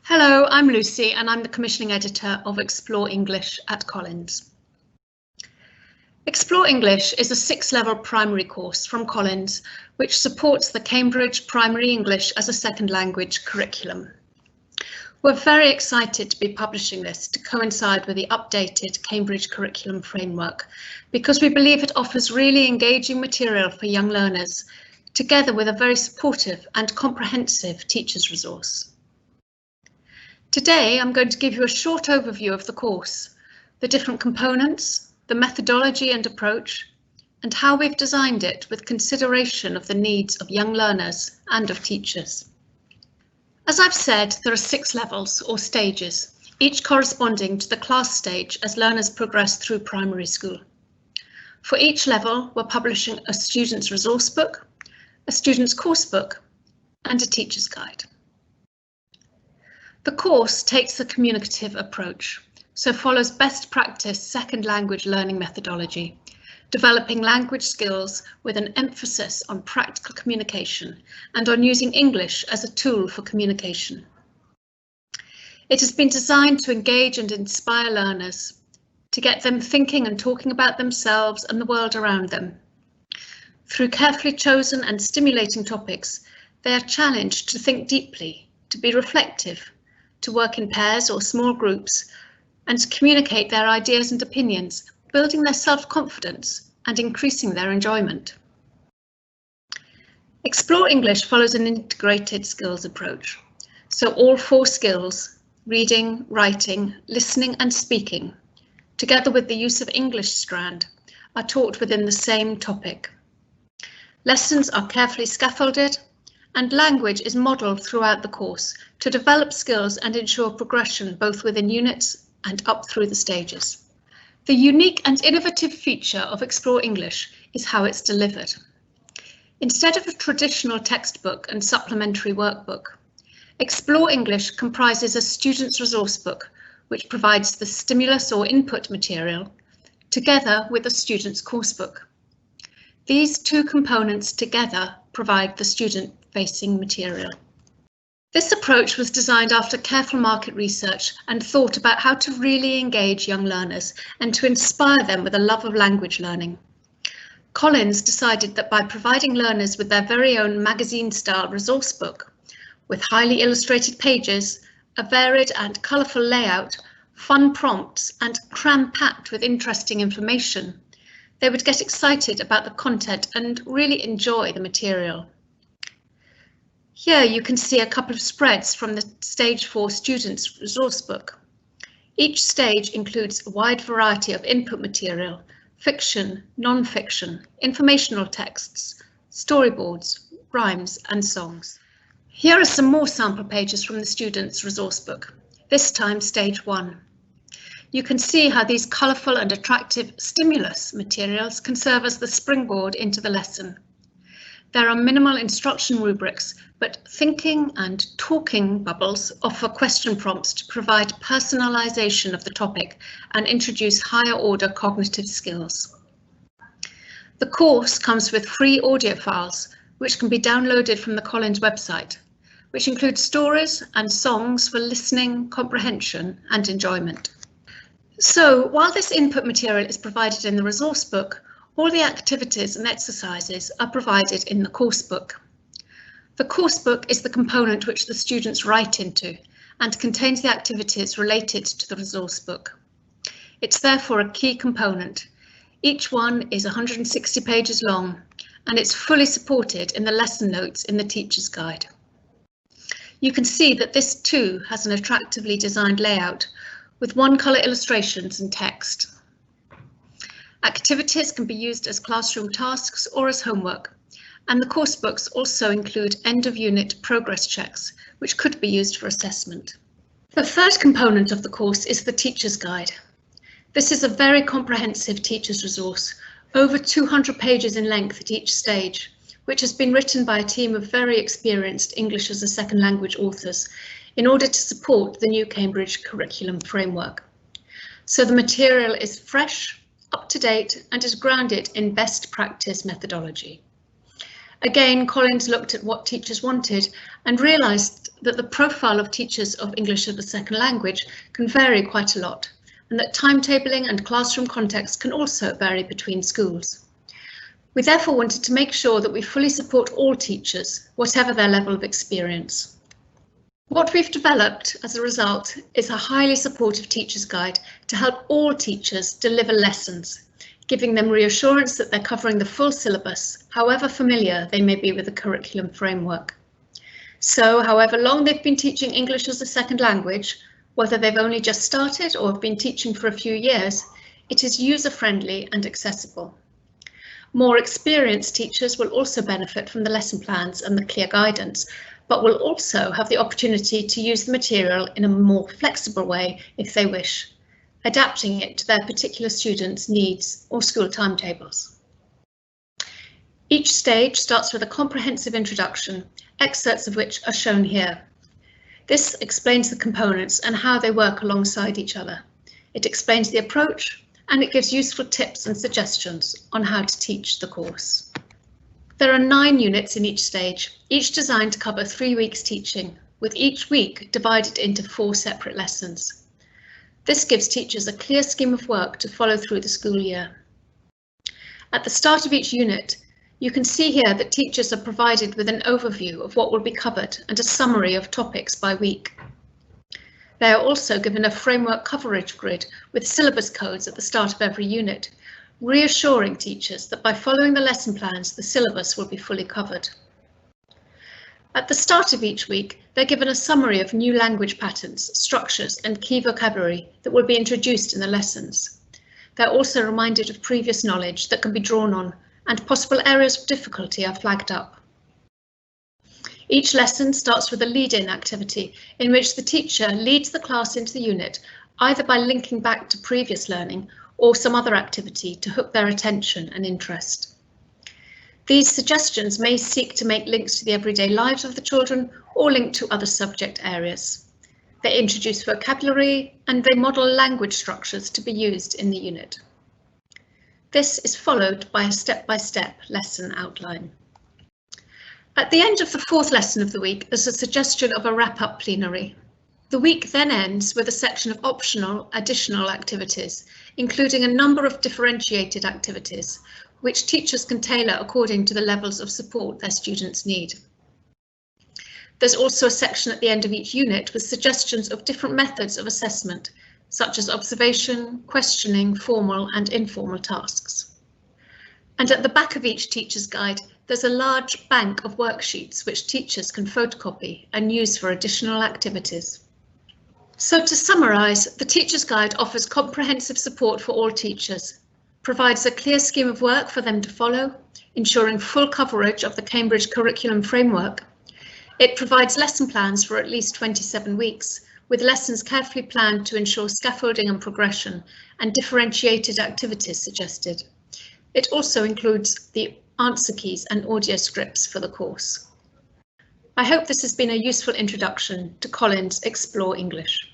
Hello, I'm Lucy and I'm the commissioning editor of Explore English at Collins. Explore English is a 6-level primary course from Collins which supports the Cambridge Primary English as a Second Language curriculum. We're very excited to be publishing this to coincide with the updated Cambridge Curriculum Framework because we believe it offers really engaging material for young learners, together with a very supportive and comprehensive teacher's resource. Today, I'm going to give you a short overview of the course, the different components, the methodology and approach, and how we've designed it with consideration of the needs of young learners and of teachers. As I've said, there are 6 levels or stages, each corresponding to the class stage as learners progress through primary school. For each level, we're publishing a student's resource book, a student's course book, and a teacher's guide. The course takes a communicative approach, so follows best practice second language learning methodology, developing language skills with an emphasis on practical communication and on using English as a tool for communication. It has been designed to engage and inspire learners, to get them thinking and talking about themselves and the world around them. Through carefully chosen and stimulating topics, they are challenged to think deeply, to be reflective, to work in pairs or small groups, and to communicate their ideas and opinions, building their self-confidence and increasing their enjoyment. Explore English follows an integrated skills approach, so all 4 skills, reading, writing, listening and speaking, together with the use of English strand, are taught within the same topic. Lessons are carefully scaffolded, and language is modelled throughout the course to develop skills and ensure progression both within units and up through the stages. The unique and innovative feature of Explore English is how it's delivered. Instead of a traditional textbook and supplementary workbook, Explore English comprises a student's resource book which provides the stimulus or input material together with a student's course book. These 2 components together provide the student-facing material. This approach was designed after careful market research and thought about how to really engage young learners and to inspire them with a love of language learning. Collins decided that by providing learners with their very own magazine-style resource book, with highly illustrated pages, a varied and colourful layout, fun prompts and cram-packed with interesting information, they would get excited about the content and really enjoy the material. Here you can see a couple of spreads from the Stage 4 Students' Resource Book. Each stage includes a wide variety of input material, fiction, non-fiction, informational texts, storyboards, rhymes and songs. Here are some more sample pages from the Students' Resource Book, this time Stage 1. You can see how these colourful and attractive stimulus materials can serve as the springboard into the lesson. There are minimal instruction rubrics, but thinking and talking bubbles offer question prompts to provide personalisation of the topic and introduce higher order cognitive skills. The course comes with free audio files, which can be downloaded from the Collins website, which include stories and songs for listening, comprehension and enjoyment. So, while this input material is provided in the resource book, all the activities and exercises are provided in the course book. The course book is the component which the students write into and contains the activities related to the resource book. It's therefore a key component. Each one is 160 pages long and it's fully supported in the lesson notes in the teacher's guide. You can see that this too has an attractively designed layout with one-colour illustrations and text. Activities can be used as classroom tasks or as homework, and the course books also include end-of-unit progress checks, which could be used for assessment. The third component of the course is the teacher's guide. This is a very comprehensive teacher's resource, over 200 pages in length at each stage, which has been written by a team of very experienced English as a second language authors in order to support the new Cambridge Curriculum Framework. So the material is fresh, up to date and is grounded in best practice methodology. Again, Collins looked at what teachers wanted and realised that the profile of teachers of English as a second language can vary quite a lot, and that timetabling and classroom context can also vary between schools. We therefore wanted to make sure that we fully support all teachers, whatever their level of experience. What we've developed as a result is a highly supportive teacher's guide to help all teachers deliver lessons, giving them reassurance that they're covering the full syllabus, however familiar they may be with the curriculum framework. So, however long they've been teaching English as a second language, whether they've only just started or have been teaching for a few years, it is user-friendly and accessible. More experienced teachers will also benefit from the lesson plans and the clear guidance, but will also have the opportunity to use the material in a more flexible way if they wish, adapting it to their particular students' needs or school timetables. Each stage starts with a comprehensive introduction, excerpts of which are shown here. This explains the components and how they work alongside each other. It explains the approach and it gives useful tips and suggestions on how to teach the course. There are 9 units in each stage, each designed to cover 3 weeks teaching, with each week divided into 4 separate lessons. This gives teachers a clear scheme of work to follow through the school year. At the start of each unit, you can see here that teachers are provided with an overview of what will be covered and a summary of topics by week. They are also given a framework coverage grid with syllabus codes at the start of every unit, reassuring teachers that by following the lesson plans, the syllabus will be fully covered. At the start of each week, they're given a summary of new language patterns, structures and key vocabulary that will be introduced in the lessons. They're also reminded of previous knowledge that can be drawn on, and possible areas of difficulty are flagged up. Each lesson starts with a lead-in activity in which the teacher leads the class into the unit, either by linking back to previous learning or some other activity to hook their attention and interest. These suggestions may seek to make links to the everyday lives of the children or link to other subject areas. They introduce vocabulary and they model language structures to be used in the unit. This is followed by a step-by-step lesson outline. At the end of the 4th lesson of the week is a suggestion of a wrap-up plenary. The week then ends with a section of optional additional activities, including a number of differentiated activities, which teachers can tailor according to the levels of support their students need. There's also a section at the end of each unit with suggestions of different methods of assessment, such as observation, questioning, formal and informal tasks. And at the back of each teacher's guide, there's a large bank of worksheets which teachers can photocopy and use for additional activities. So to summarise, the teacher's guide offers comprehensive support for all teachers, provides a clear scheme of work for them to follow, ensuring full coverage of the Cambridge curriculum framework. It provides lesson plans for at least 27 weeks, with lessons carefully planned to ensure scaffolding and progression and differentiated activities suggested. It also includes the answer keys and audio scripts for the course. I hope this has been a useful introduction to Collins Explore English.